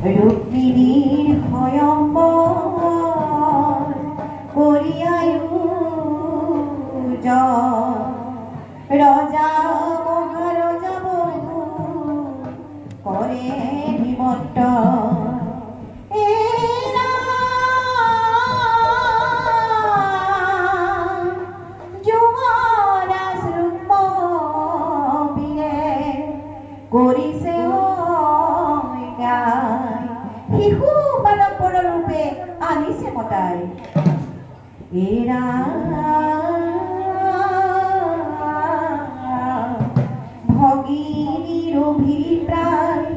ৰুক্মিণীৰ ভয়ম্বৰ কৰিয়ায়ু ৰজা মহাৰাজা বহু কৰে নিমন্ত্ৰ কৰিছে শিশু বালকৰ ৰূপে আনিছে মতাই এৰা ভগিনীৰ অভিপ্ৰায়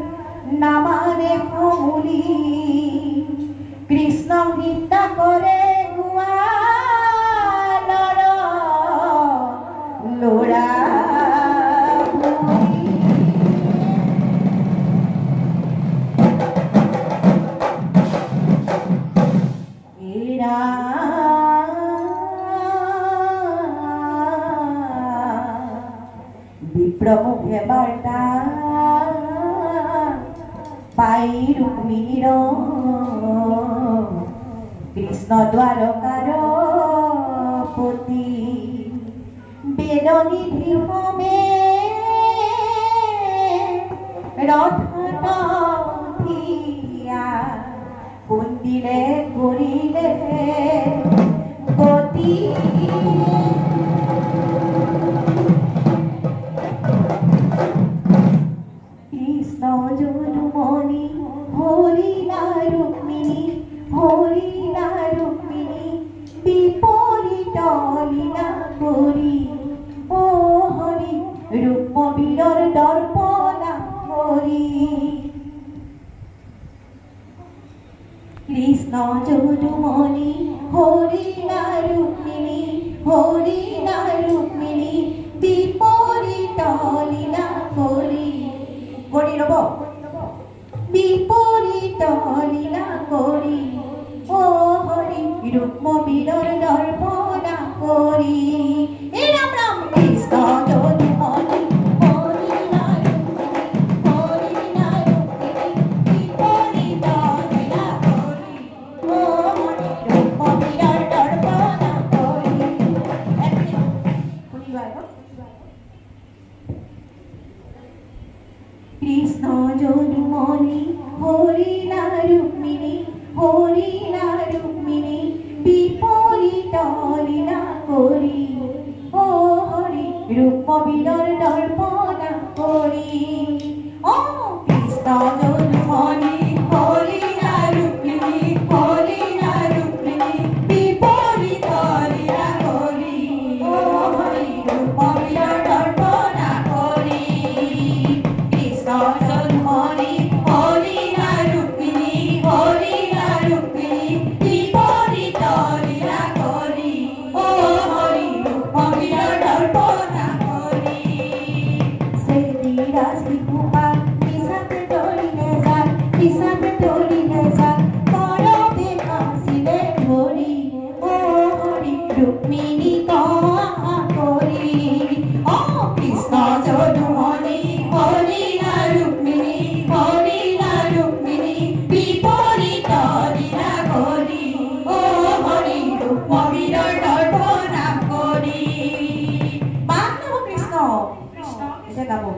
নামানে সমূলি কৃষ্ণ নিন্দা কৰে গোৱালৰ ল'ৰা বিপ্রমুখে বার্তা পাই রুক্মিণীর কৃষ্ণ দ্বারকার পতি বেদনিধি হোমে রথিয়া কুন্দিলে করিলে গতি কৃষ্ণ যদুমণি হরি না রুক্মিণী বিপরীত লীলা করি ও হরি রূপবীরর দর্পণা করি কৃষ্ণ যদুমণি হরি না রুক্মিণী বিপরীত লীলা করি করি রব বিপরীত লীলা করি ও হরি রূপবীরর দর্পণা করি এ রাম রাম কৃষ্ণ যদুমণি কৃষ্ণ যদুমণি হরি না রুক্মিণী বিপরীত লীলা করি ও হরি রূপবীরর দর্পণা করি ও কৃষ্ণ যদুমণি হরি না রুক্মিণী বিপরীত লীলা করি ও হরি রূপবীরর দর্পণা করি কৃষ্ণ যদুমণি হরি না রুক্মিণী বিপরীত লীলা করি ও হরি রূপবীরর দর্পণা করি সেদিন রাশি কুপা পিসাতে তরিলে যান পরবে কাশিলে হরি ও হরি রুক্মিণী কহা করি ও কৃষ্ণ যদুমণি হরি না রুক্মিণী বিপরীত লীলা করি ও হরি রূপবীরর দর্পণা করি। বাম নমঃ কৃষ্ণ কৃষ্ণ এটা গাবো।